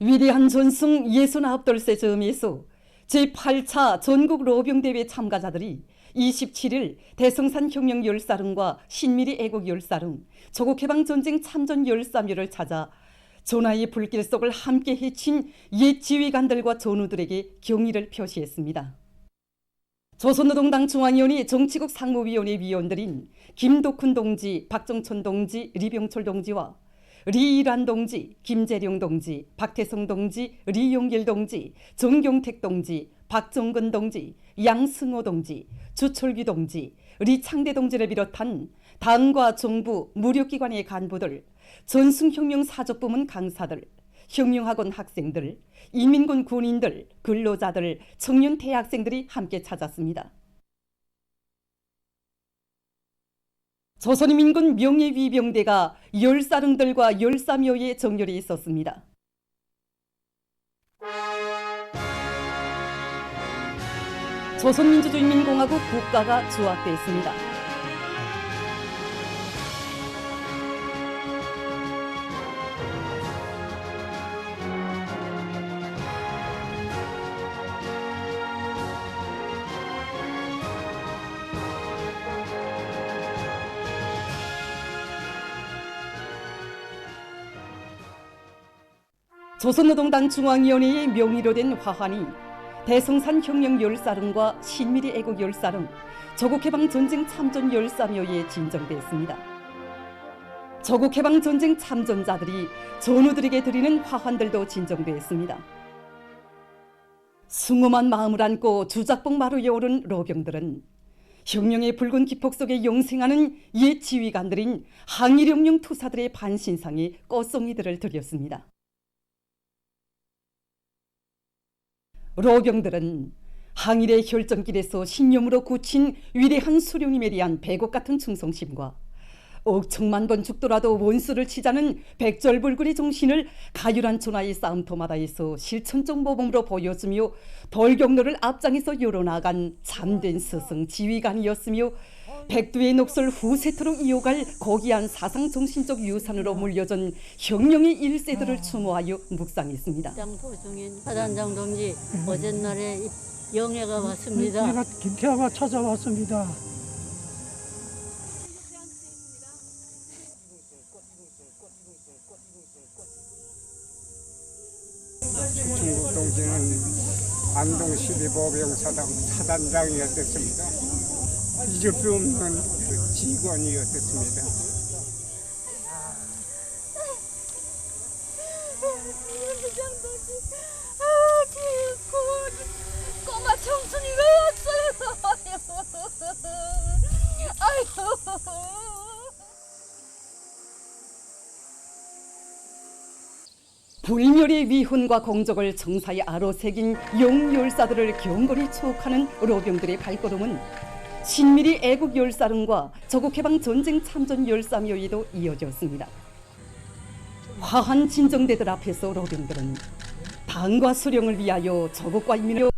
위대한 전승 69돌세 즈음에서 제8차 전국 로병대회 참가자들이 27일 대성산 혁명 열사릉과 신미리 애국 열사릉, 조국해방전쟁 참전 열사묘를 찾아 전하의 불길 속을 함께 헤친 옛 지휘관들과 전우들에게 경의를 표시했습니다. 조선노동당 중앙위원회 정치국 상무위원회 위원들인 김덕훈 동지, 박정천 동지, 리병철 동지와 리일환 동지, 김재룡 동지, 박태성 동지, 리용길 동지, 정경택 동지, 박정근 동지, 양승호 동지, 주철규 동지, 리창대 동지를 비롯한 당과 정부, 무력기관의 간부들, 전승혁명 사적부문 강사들, 혁명학원 학생들, 인민군 군인들, 근로자들, 청년 대학생들이 함께 찾았습니다. 조선인민군 명예위병대가 열사릉들과 열사묘에 정렬해 있었습니다. 조선민주주의인민공화국 국가가 조약됐습니다. 조선노동당 중앙위원회의 명의로 된 화환이 대성산 혁명 열사릉과 신미리 애국 열사릉, 조국해방전쟁 참전 열사묘에 진정됐습니다. 조국해방전쟁 참전자들이 전우들에게 드리는 화환들도 진정됐습니다. 숭엄한 마음을 안고 주작봉 마루에 오른 로병들은 혁명의 붉은 기폭 속에 영생하는 옛 지휘관들인 항일혁명 투사들의 반신상에 꽃송이들을 드렸습니다. 로병들은 항일의 혈전길에서 신념으로 굳힌 위대한 수령님에 대한 배곡 같은 충성심과 억천만 번 죽더라도 원수를 치자는 백절불굴의 정신을 가열한 전하의 싸움터마다에서 실천적 모범으로 보여주며 돌경로를 앞장에서 열어나간 참된 스승 지휘관이었으며 백두의 녹슬 후세토록 이어갈 고귀한 사상정신적 유산으로 물려준 혁명의 1세들을 추모하여 묵상했습니다. 장포중인 사단장 동지, 어젯날에 영예가 왔습니다. 내가 김태화가 찾아왔습니다. 중국 동지는 안동 12보병 사단장이었습니다. 잊을 수 없는 그 직원이었습니다. 꼬마 청춘이가 왔어요. 아유. 불멸의 위훈과 공적을 정사에 아로새긴 영열사들을 경건히 추억하는 로병들의 발걸음은 신미리 애국 열사릉과 조국해방전쟁 참전 열사묘에도 이어졌습니다. 화한 진정대들 앞에서 로병들은 당과 수령을 위하여 조국과 인민을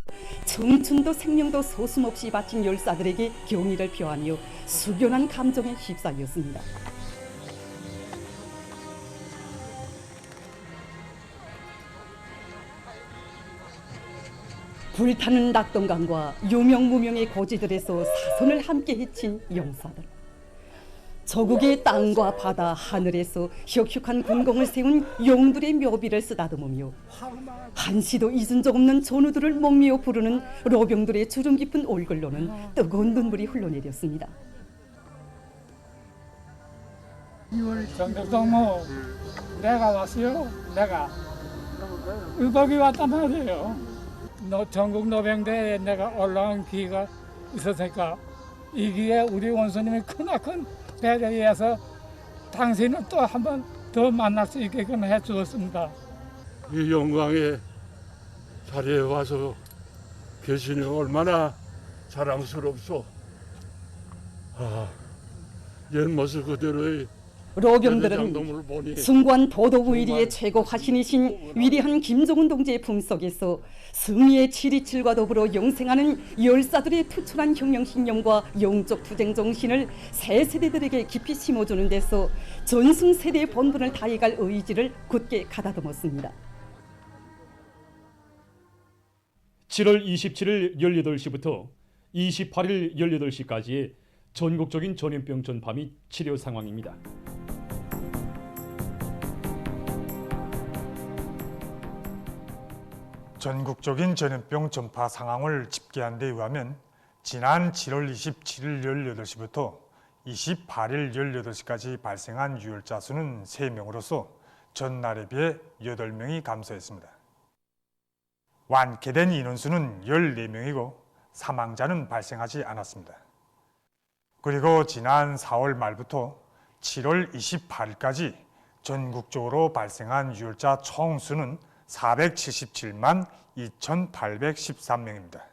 청춘도 생명도 소슴없이 바친 열사들에게 경의를 표하며 숙연한 감정에 휩싸였습니다. 불타는 낙동강과 유명무명의 고지들에서 사선을 함께 헤친 용사들, 조국의 땅과 바다, 하늘에서 혁혁한 군공을 세운 용들의 묘비를 쓰다듬으며 한시도 잊은 적 없는 전우들을 목미어 부르는 로병들의 주름 깊은 얼굴로는 뜨거운 눈물이 흘러내렸습니다. 정덕동무 내가 왔어요. 내가 의복이 왔단 말이에요. 전국 노병대에 내가 올라온 기회가 있었으니까 이 기회에 우리 원수님이 크나큰 배려해서 당신을 또 한 번 더 만날 수 있게끔 해주었습니다. 이 영광의 자리에 와서 계시니 얼마나 자랑스럽소. 옛 모습 그대로의 로병들은 숭고한 도도부위리의 최고 화신이신 위대한 김정은 동지의 품속에서 승리의 727과 더불어 영생하는 열사들의 투철한 혁명신념과 영적 투쟁 정신을 새 세대들에게 깊이 심어주는 데서 전승세대의 본분을 다해갈 의지를 굳게 가다듬었습니다. 7월 27일 18시부터 28일 18시까지의 전국적인 전염병 전파 및 치료 상황입니다. 전국적인 전염병 전파 상황을 집계한 데 의하면 지난 7월 27일 18시부터 28일 18시까지 발생한 유혈자 수는 3명으로서 전날에 비해 8명이 감소했습니다. 완쾌된 인원수는 14명이고 사망자는 발생하지 않았습니다. 그리고 지난 4월 말부터 7월 28일까지 전국적으로 발생한 유혈자 총수는 477만 2,813명입니다.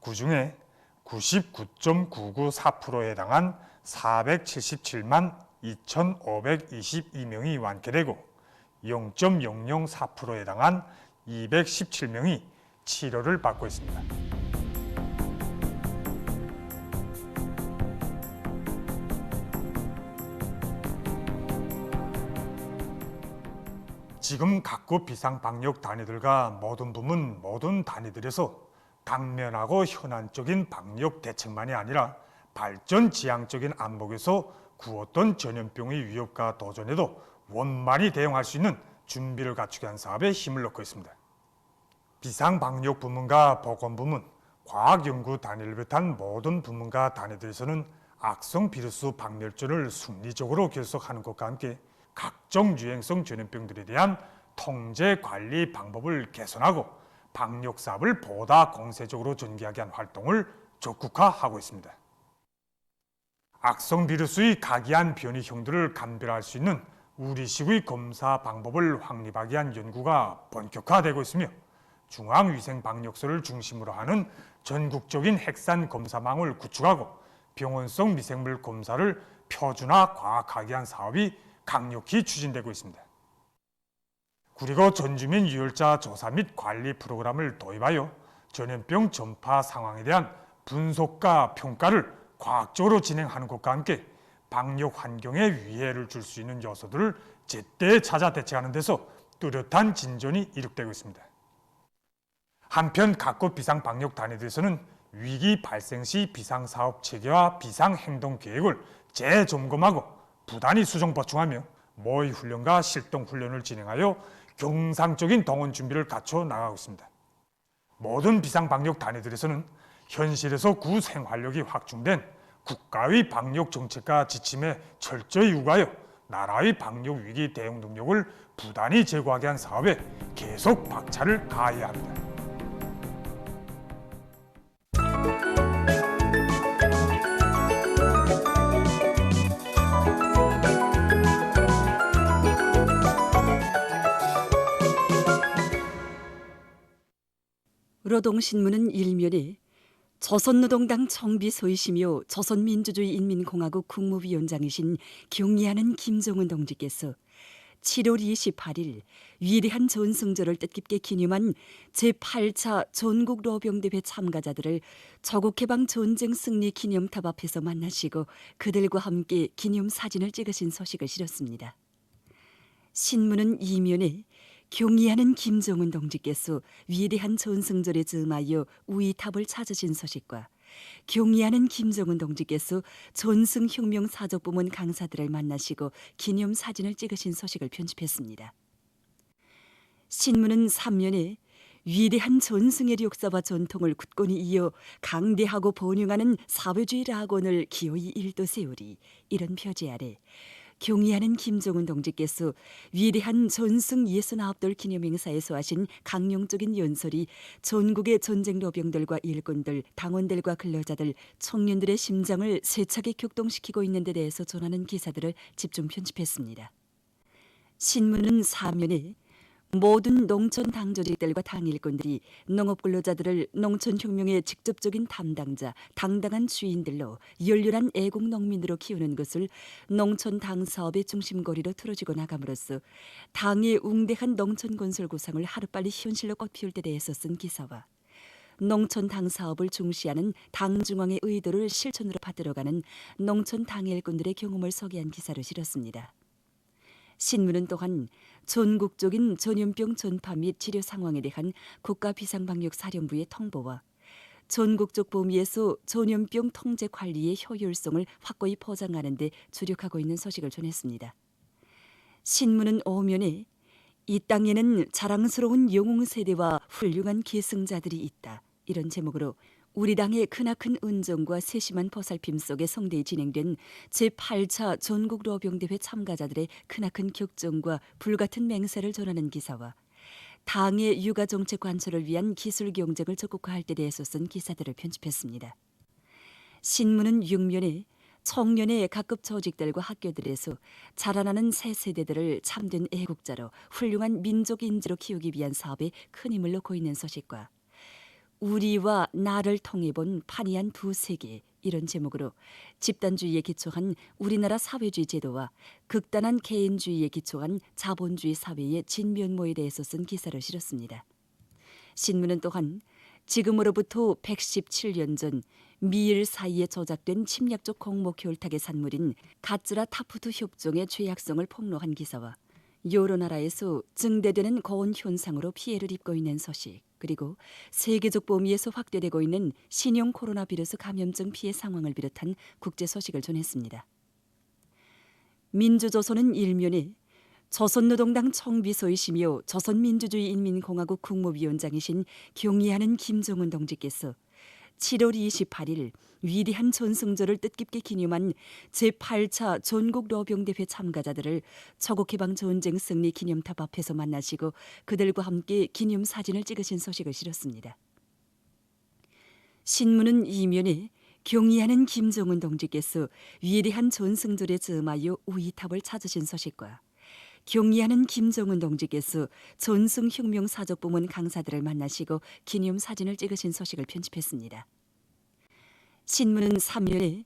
그중에 99.994%에 해당한 477만 2,522명이 완쾌되고 0.004%에 해당한 217명이 치료를 받고 있습니다. 지금 각국 비상방역 단위들과 모든 부문, 모든 단위들에서 당면하고 현안적인 방역 대책만이 아니라 발전 지향적인 안목에서 구었던 전염병의 위협과 도전에도 원만히 대응할 수 있는 준비를 갖추게 한 사업에 힘을 넣고 있습니다. 비상방역 부문과 보건부문, 과학연구 단위를 비롯한 모든 부문과 단위들에서는 악성 비루스 박멸제를 순리적으로 결속하는 것과 함께 각종 유행성 전염병들에 대한 통제 관리 방법을 개선하고 방역 사업을 보다 공세적으로 전개하게 한 활동을 적극화하고 있습니다. 악성 비루스의 각이한 변이형들을 감별할 수 있는 우리식의 검사 방법을 확립하기 위한 연구가 본격화되고 있으며 중앙위생방역소를 중심으로 하는 전국적인 핵산 검사망을 구축하고 병원성 미생물 검사를 표준화 과학하게 한 사업이 강력히 추진되고 있습니다. 그리고 전주민 유혈자 조사 및 관리 프로그램을 도입하여 전염병 전파 상황에 대한 분석과 평가를 과학적으로 진행하는 것과 함께 방역 환경에 위해를 줄 수 있는 요소들을 제때 찾아 대책하는 데서 뚜렷한 진전이 이룩되고 있습니다. 한편 각국 비상방역 단위들에서는 위기 발생 시 비상사업 체계와 비상행동계획을 재점검하고 부단히 수정 보충하며 모의 훈련과 실동 훈련을 진행하여 경상적인 동원 준비를 갖춰 나가고 있습니다. 모든 비상방역 단위들에서는 현실에서 구생활력이 확충된 국가의 방역 정책과 지침에 철저히 유구하여 나라의 방역 위기 대응 능력을 부단히 제고하게 한 사업에 계속 박차를 가해야 합니다. 노동신문은 일면에 조선노동당 정비소이시며 조선민주주의인민공화국 국무위원장이신 경의하는 김정은 동지께서 7월 28일 위대한 전승절을 뜻깊게 기념한 제8차 전국 로병대회 참가자들을 조국해방 전쟁 승리 기념탑 앞에서 만나시고 그들과 함께 기념사진을 찍으신 소식을 실었습니다. 신문은 이면에 경의하는 김정은 동지께서 위대한 전승절에 즈음하여 우이탑을 찾으신 소식과 경의하는 김정은 동지께서 전승혁명 사적부문 강사들을 만나시고 기념사진을 찍으신 소식을 편집했습니다. 신문은 3면에 위대한 전승의 역사와 전통을 굳건히 이어 강대하고 번영하는 사회주의 낙원을 기어이 일도세우리 이런 표제 아래 경의하는 김정은 동지께서 위대한 전승 69돌 기념행사에서 하신 강령적인 연설이 전국의 전쟁 로병들과 일꾼들, 당원들과 근로자들, 청년들의 심장을 세차게 격동시키고 있는 데 대해서 전하는 기사들을 집중 편집했습니다. 신문은 사면에 모든 농촌 당조직들과 당일꾼들이 농업근로자들을 농촌혁명의 직접적인 담당자, 당당한 주인들로 열렬한 애국농민으로 키우는 것을 농촌 당사업의 중심거리로 틀어지고 나감으로써 당의 웅대한 농촌건설 구상을 하루빨리 현실로 꽃피울 때 대해서 쓴 기사와 농촌 당사업을 중시하는 당중앙의 의도를 실천으로 받들어가는 농촌 당일꾼들의 경험을 소개한 기사를 실었습니다. 신문은 또한 전국적인 전염병 전파 및 치료 상황에 대한 국가비상방역사령부의 통보와 전국적 범위에서 전염병 통제 관리의 효율성을 확고히 보장하는 데 주력하고 있는 소식을 전했습니다. 신문은 오면에 이 땅에는 자랑스러운 영웅 세대와 훌륭한 계승자들이 있다. 이런 제목으로 우리 당의 크나큰 은정과 세심한 보살핌 속에 성대히 진행된 제8차 전국 로병대회 참가자들의 크나큰 격정과 불같은 맹세를 전하는 기사와 당의 육아정책 관철을 위한 기술 경쟁을 적극화할 때 대해서 쓴 기사들을 편집했습니다. 신문은 6면에 청년의 각급 조직들과 학교들에서 자라나는 새 세대들을 참된 애국자로 훌륭한 민족 인재로 키우기 위한 사업에 큰 힘을 놓고 있는 소식과 우리와 나를 통해 본 판이한 두 세계 이런 제목으로 집단주의에 기초한 우리나라 사회주의 제도와 극단한 개인주의에 기초한 자본주의 사회의 진면모에 대해서 쓴 기사를 실었습니다. 신문은 또한 지금으로부터 117년 전 미일 사이에 조작된 침략적 공모 결탁의 산물인 가츠라 타프트 협정의 죄악성을 폭로한 기사와 여러 나라에서 증대되는 고온 현상으로 피해를 입고 있는 소식, 그리고 세계적 범위에서 확대되고 있는 신형 코로나 바이러스 감염증 피해 상황을 비롯한 국제 소식을 전했습니다. 민주조선은 1면에 조선노동당 총비서이시며 조선민주주의인민공화국 국무위원장이신 경의하는 김정은 동지께서 7월 28일 위대한 전승절을 뜻깊게 기념한 제8차 전국 로병대회 참가자들을 조국해방 전쟁 승리 기념탑 앞에서 만나시고 그들과 함께 기념사진을 찍으신 소식을 실었습니다. 신문은 2면에 경의하는 김정은 동지께서 위대한 전승절에 즈음하여 우이탑을 찾으신 소식과 경의하는 김정은 동지께서 전승혁명사적부문 강사들을 만나시고 기념사진을 찍으신 소식을 편집했습니다. 신문은 3면에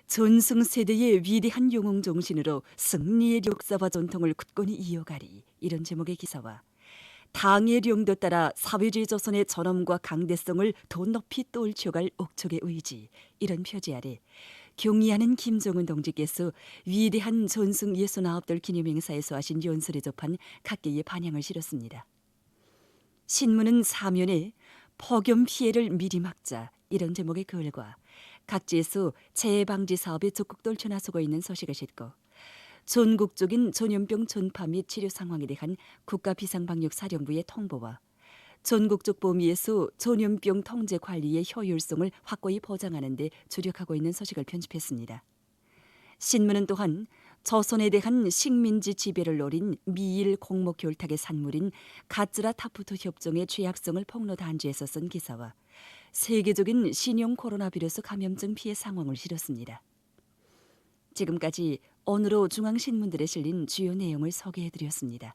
전승세대의 위대한 영웅 정신으로 승리의 역사와 전통을 굳건히 이어가리 이런 제목의 기사와 당의 령도 따라 사회주의 조선의 전엄과 강대성을 더 높이 떨쳐갈 옥촉의 의지 이런 표지 아래 경의하는 김정은 동지께서 위대한 전승 69돌 기념행사에서 하신 연설에 접한 각계의 반향을 실었습니다. 신문은 4면에 폭염 피해를 미리 막자 이런 제목의 글과 각지에서 재해 방지 사업에 적극 떨쳐 나서고 있는 소식을 싣고 전국적인 전염병 전파 및 치료 상황에 대한 국가비상방역사령부의 통보와 전국적 범위에서 전염병 통제 관리의 효율성을 확고히 보장하는 데 주력하고 있는 소식을 편집했습니다. 신문은 또한 조선에 대한 식민지 지배를 노린 미일 공모 결탁의 산물인 가츠라 타프트 협정의 죄악성을 폭로 단지에서 쓴 기사와 세계적인 신형 코로나 바이러스 감염증 피해 상황을 실었습니다. 지금까지 오늘로 중앙신문들에 실린 주요 내용을 소개해드렸습니다.